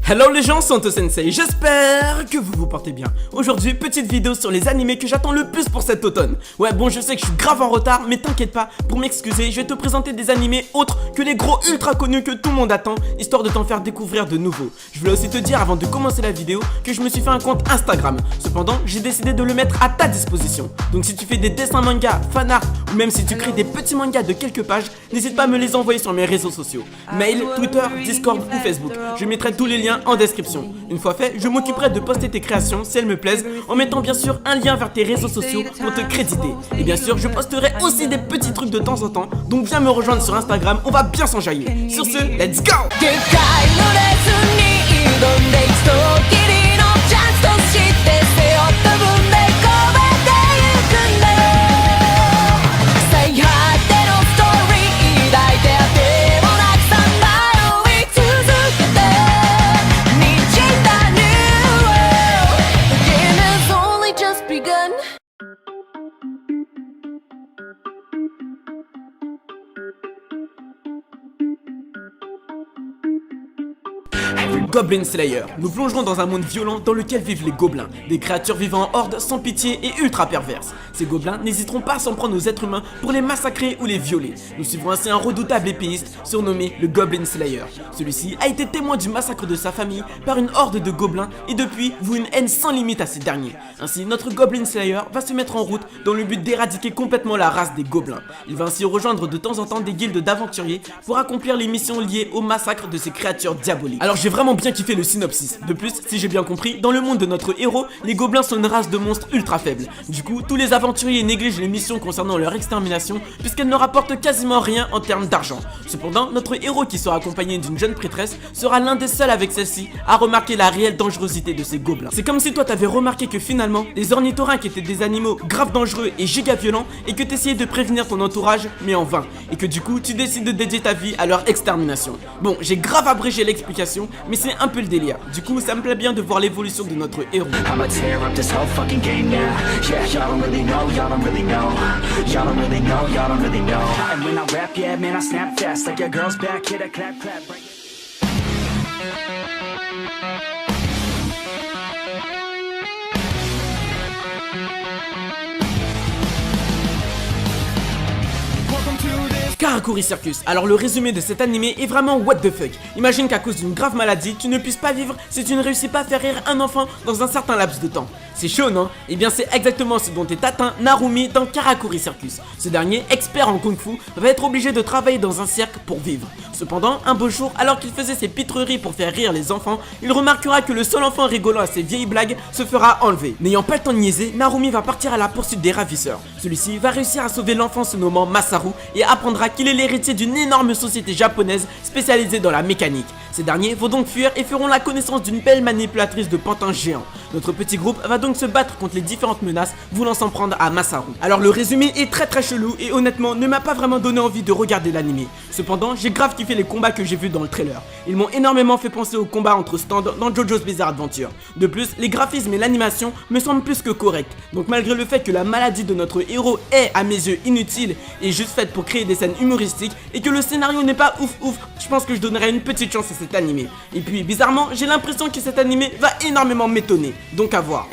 Hello les gens, Santo Sensei, j'espère que vous vous portez bien. Aujourd'hui, petite vidéo sur les animés que j'attends le plus pour cet automne. Ouais bon, je sais que je suis grave en retard, mais t'inquiète pas, pour m'excuser, je vais te présenter des animés autres que les gros ultra connus que tout le monde attend, histoire de t'en faire découvrir de nouveaux. Je voulais aussi te dire avant de commencer la vidéo que je me suis fait un compte Instagram. Cependant, j'ai décidé de le mettre à ta disposition. Donc si tu fais des dessins manga, fanart, ou même si tu crées des petits mangas de quelques pages, n'hésite pas à me les envoyer sur mes réseaux sociaux. Mail, Twitter, Discord ou Facebook. Je mettrai tous les liens en description. Une fois fait, je m'occuperai de poster tes créations si elles me plaisent, en mettant bien sûr un lien vers tes réseaux sociaux pour te créditer. Et bien sûr, je posterai aussi des petits trucs de temps en temps, donc viens me rejoindre sur Instagram, on va bien s'enjailler. Sur ce, let's go! Goblin Slayer. Nous plongerons dans un monde violent dans lequel vivent les gobelins, des créatures vivant en horde sans pitié et ultra perverses. Ces gobelins n'hésiteront pas à s'en prendre aux êtres humains pour les massacrer ou les violer. Nous suivrons ainsi un redoutable épéiste surnommé le Goblin Slayer. Celui-ci a été témoin du massacre de sa famille par une horde de gobelins et depuis voue une haine sans limite à ces derniers. Ainsi, notre Goblin Slayer va se mettre en route dans le but d'éradiquer complètement la race des gobelins. Il va ainsi rejoindre de temps en temps des guildes d'aventuriers pour accomplir les missions liées au massacre de ces créatures diaboliques. Alors j'ai vraiment bien kiffé le synopsis. De plus, si j'ai bien compris, dans le monde de notre héros, les gobelins sont une race de monstres ultra faibles. Du coup, tous les aventuriers négligent les missions concernant leur extermination puisqu'elles ne rapportent quasiment rien en termes d'argent. Cependant, notre héros qui sera accompagné d'une jeune prêtresse sera l'un des seuls avec celle-ci à remarquer la réelle dangerosité de ces gobelins. C'est comme si toi t'avais remarqué que finalement, les ornithorynques étaient des animaux grave dangereux et giga violents et que t'essayais de prévenir ton entourage, mais en vain. Et que du coup, tu décides de dédier ta vie à leur extermination. Bon, j'ai grave abrégé l'explication, mais c'est un peu le délire. Du coup, ça me plaît bien de voir l'évolution de notre héros. Karakuri Circus. Alors le résumé de cet animé est vraiment what the fuck. Imagine qu'à cause d'une grave maladie, tu ne puisses pas vivre si tu ne réussis pas à faire rire un enfant dans un certain laps de temps. C'est chaud, non? Et bien c'est exactement ce dont est atteint Narumi dans Karakuri Circus. Ce dernier, expert en kung-fu, va être obligé de travailler dans un cirque pour vivre. Cependant, un beau jour, alors qu'il faisait ses pitreries pour faire rire les enfants, il remarquera que le seul enfant rigolant à ses vieilles blagues se fera enlever. N'ayant pas le temps de niaiser, Narumi va partir à la poursuite des ravisseurs. Celui-ci va réussir à sauver l'enfant se nommant Masaru et apprendra qu'il est l'héritier d'une énorme société japonaise spécialisée dans la mécanique. Ces derniers vont donc fuir et feront la connaissance d'une belle manipulatrice de pantins géants. Notre petit groupe va donc se battre contre les différentes menaces voulant s'en prendre à Masaru. Alors le résumé est très chelou et honnêtement ne m'a pas vraiment donné envie de regarder l'animé. Cependant, j'ai grave kiffé les combats que j'ai vus dans le trailer. Ils m'ont énormément fait penser aux combats entre stands dans JoJo's Bizarre Adventure. De plus, les graphismes et l'animation me semblent plus que corrects. Donc malgré le fait que la maladie de notre héros est à mes yeux inutile et juste faite pour créer des scènes humoristiques et que le scénario n'est pas ouf, je pense que je donnerai une petite chance à cet animé. Et puis bizarrement, j'ai l'impression que cet animé va énormément m'étonner. Donc à voir.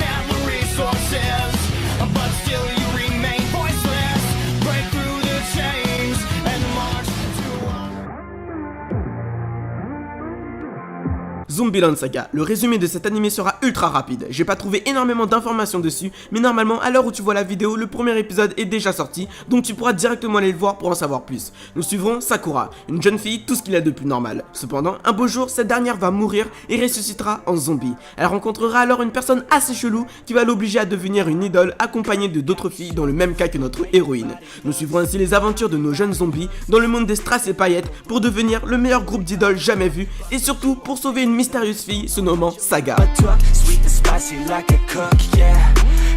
Zombieland Saga. Le résumé de cet animé sera ultra rapide. J'ai pas trouvé énormément d'informations dessus, mais normalement à l'heure où tu vois la vidéo, le premier épisode est déjà sorti, donc tu pourras directement aller le voir pour en savoir plus. Nous suivrons Sakura, une jeune fille, tout ce qu'il y a de plus normal. Cependant, un beau jour, cette dernière va mourir et ressuscitera en zombie. Elle rencontrera alors une personne assez chelou qui va l'obliger à devenir une idole accompagnée de d'autres filles dans le même cas que notre héroïne. Nous suivrons ainsi les aventures de nos jeunes zombies dans le monde des strass et paillettes pour devenir le meilleur groupe d'idoles jamais vu et surtout pour sauver une mystérieuse fille se nommant Saga.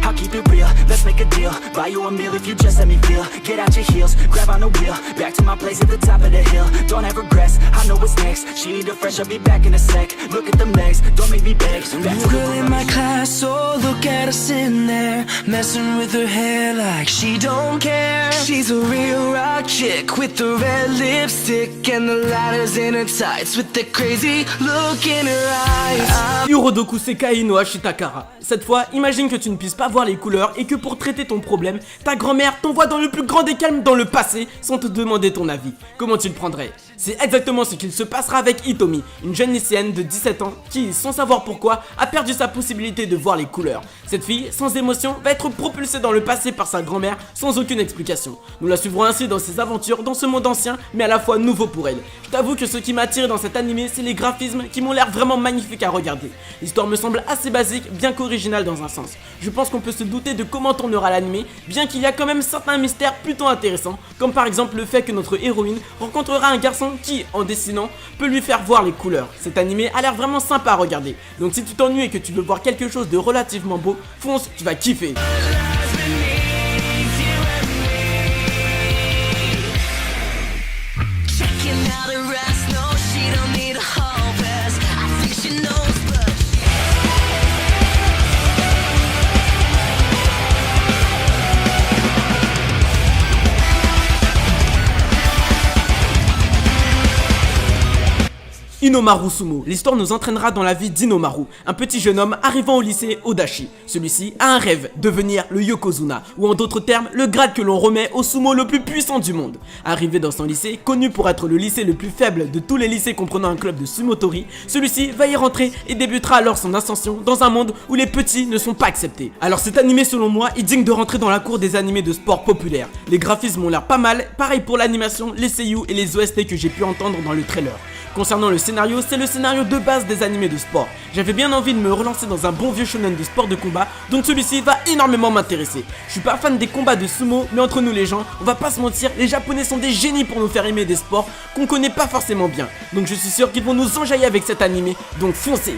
I'll keep it real, let's make a deal. Buy you a meal if you just let me feel. Get out your heels, grab on the wheel. Back to my place at the top of the hill. Don't have regrets, I know what's next. She need a fresh, I'll be back in a sec. Look at them legs, don't make me beg. Back to the girl in my class, oh look at us in there. there, messing with her hair like she don't care. She's a real rock chick with the red lipstick and the lighters in her tights with the crazy look in her eyes. Hirodoku Sekai no Ashitakara. Cette fois, imagine que tu ne puisses pas voir les couleurs et que pour traiter ton problème, ta grand-mère t'envoie dans le plus grand des calmes dans le passé sans te demander ton avis. Comment tu le prendrais? C'est exactement ce qu'il se passera avec Hitomi, une jeune lycéenne de 17 ans qui, sans savoir pourquoi, a perdu sa possibilité de voir les couleurs. Cette fille, sans émotion, va être propulsée dans le passé par sa grand-mère sans aucune explication. Nous la suivrons ainsi dans ses aventures dans ce monde ancien mais à la fois nouveau pour elle. Je t'avoue que ce qui m'a attiré dans cet animé, c'est les graphismes qui m'ont l'air vraiment magnifiques à regarder. L'histoire me semble assez basique, bien qu'originale dans un sens. Je pense qu'on peut se douter de comment tournera l'animé, bien qu'il y a quand même certains mystères plutôt intéressants, comme par exemple le fait que notre héroïne rencontrera un garçon qui, en dessinant, peut lui faire voir les couleurs. Cet animé a l'air vraiment sympa à regarder, donc si tu t'ennuies et que tu veux voir quelque chose de relativement beau, fonce, tu vas kiffer. Inomaru Sumo. L'histoire nous entraînera dans la vie d'Inomaru, un petit jeune homme arrivant au lycée Odashi. Celui-ci a un rêve, devenir le Yokozuna, ou en d'autres termes, le grade que l'on remet au sumo le plus puissant du monde. Arrivé dans son lycée, connu pour être le lycée le plus faible de tous les lycées comprenant un club de sumotori, celui-ci va y rentrer et débutera alors son ascension dans un monde où les petits ne sont pas acceptés. Alors cet animé selon moi est digne de rentrer dans la cour des animés de sport populaires. Les graphismes ont l'air pas mal, pareil pour l'animation, les seiyuu et les OST que j'ai pu entendre dans le trailer. Concernant le scénario, c'est le scénario de base des animés de sport. J'avais bien envie de me relancer dans un bon vieux shonen de sport de combat, donc celui-ci va énormément m'intéresser. Je suis pas fan des combats de sumo, mais entre nous les gens, on va pas se mentir, les japonais sont des génies pour nous faire aimer des sports qu'on connaît pas forcément bien. Donc je suis sûr qu'ils vont nous enjailler avec cet animé, donc foncez.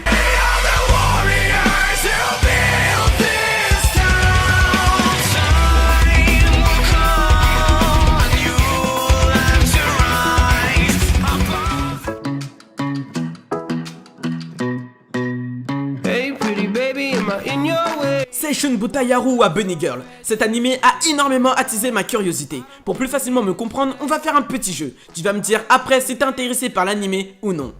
Seishun Butayaru wa Bunny Girl. Cet animé a énormément attisé ma curiosité. Pour plus facilement me comprendre, on va faire un petit jeu. Tu vas me dire après si t'es intéressé par l'animé ou non.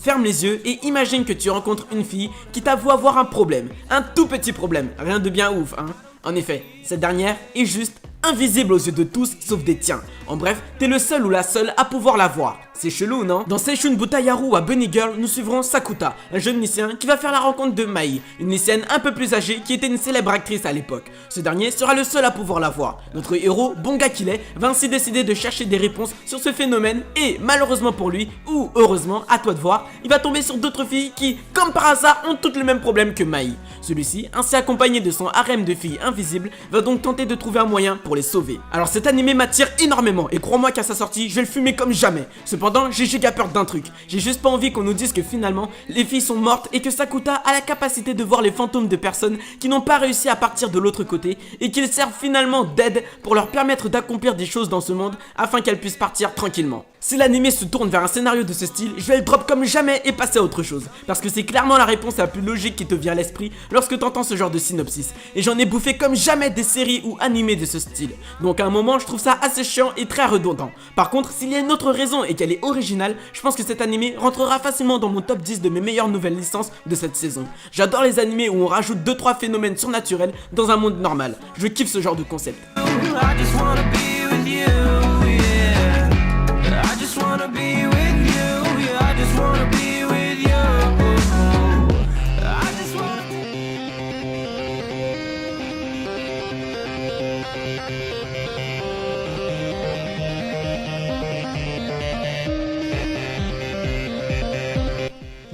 Ferme les yeux et imagine que tu rencontres une fille qui t'avoue avoir un problème. Un tout petit problème, rien de bien ouf, hein. En effet, cette dernière est juste invisible aux yeux de tous sauf des tiens. En bref, t'es le seul ou la seule à pouvoir la voir. C'est chelou, non? Dans Seishun Butayaru wa Bunny Girl, nous suivrons Sakuta, un jeune lycéen qui va faire la rencontre de Mai, une lycéenne un peu plus âgée qui était une célèbre actrice à l'époque. Ce dernier sera le seul à pouvoir la voir. Notre héros, bon gars qu'il est, va ainsi décider de chercher des réponses sur ce phénomène et, malheureusement pour lui, ou heureusement, à toi de voir, il va tomber sur d'autres filles qui, comme par hasard, ont toutes le même problème que Mai. Celui-ci, ainsi accompagné de son harem de filles invisibles, va donc tenter de trouver un moyen pour les sauver. Alors cet animé m'attire énormément et crois-moi qu'à sa sortie, je vais le fumer comme jamais. Cependant, j'ai giga peur d'un truc. J'ai juste pas envie qu'on nous dise que finalement, les filles sont mortes et que Sakuta a la capacité de voir les fantômes de personnes qui n'ont pas réussi à partir de l'autre côté et qu'ils servent finalement d'aide pour leur permettre d'accomplir des choses dans ce monde afin qu'elles puissent partir tranquillement. Si l'animé se tourne vers un scénario de ce style, je vais le drop comme jamais et passer à autre chose. Parce que c'est clairement la réponse la plus logique qui te vient à l'esprit lorsque t'entends ce genre de synopsis. Et j'en ai bouffé comme jamais des séries ou animés de ce style. Donc à un moment, je trouve ça assez chiant et très redondant. Par contre, s'il y a une autre raison et qu'elle est originale, je pense que cet animé rentrera facilement dans mon top 10 de mes meilleures nouvelles licences de cette saison. J'adore les animés où on rajoute 2-3 phénomènes surnaturels dans un monde normal. Je kiffe ce genre de concept.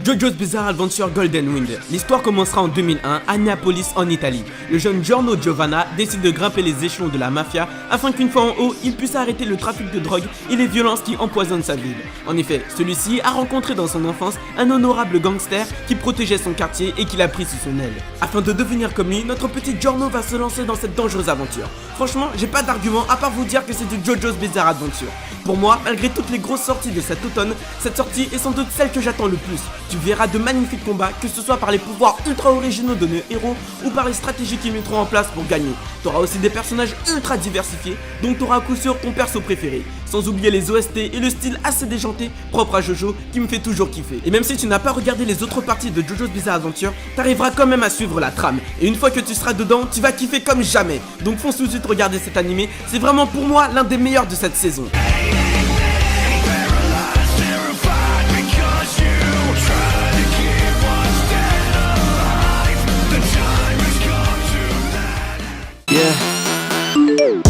JoJo's Bizarre Adventure Golden Wind. L'histoire commencera en 2001 à Néapolis en Italie. Le jeune Giorno Giovanna décide de grimper les échelons de la mafia afin qu'une fois en haut, il puisse arrêter le trafic de drogue et les violences qui empoisonnent sa ville. En effet, celui-ci a rencontré dans son enfance un honorable gangster qui protégeait son quartier et qui l'a pris sous son aile. Afin de devenir comme lui, notre petit Giorno va se lancer dans cette dangereuse aventure. Franchement, j'ai pas d'argument à part vous dire que c'est du JoJo's Bizarre Adventure. Pour moi, malgré toutes les grosses sorties de cet automne, cette sortie est sans doute celle que j'attends le plus. Tu verras de magnifiques combats, que ce soit par les pouvoirs ultra originaux de nos héros ou par les stratégies qu'ils mettront en place pour gagner. T'auras aussi des personnages ultra diversifiés, donc t'auras à coup sûr ton perso préféré. Sans oublier les OST et le style assez déjanté propre à Jojo qui me fait toujours kiffer. Et même si tu n'as pas regardé les autres parties de Jojo's Bizarre Adventure, t'arriveras quand même à suivre la trame. Et une fois que tu seras dedans, tu vas kiffer comme jamais. Donc fonce tout de suite regarder cet animé, c'est vraiment pour moi l'un des meilleurs de cette saison.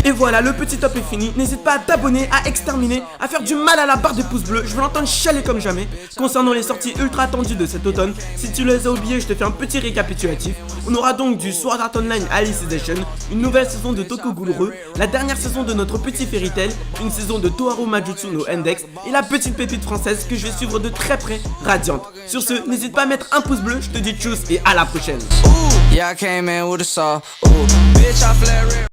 Et voilà, le petit top est fini. N'hésite pas à t'abonner, à exterminer, à faire du mal à la barre de pouces bleus. Je veux l'entendre chialer comme jamais. Concernant les sorties ultra attendues de cet automne, si tu les as oubliées, je te fais un petit récapitulatif. On aura donc du Sword Art Online Alicization, une nouvelle saison de Toko Ghoul Re, la dernière saison de notre petit Fairy Tail, une saison de Toharu Majutsu no Index et la petite pépite française que je vais suivre de très près, Radiant. Sur ce, n'hésite pas à mettre un pouce bleu, je te dis tchuss et à la prochaine. Ooh, yeah, I came in with a saw. Ooh, bitch, I flare it.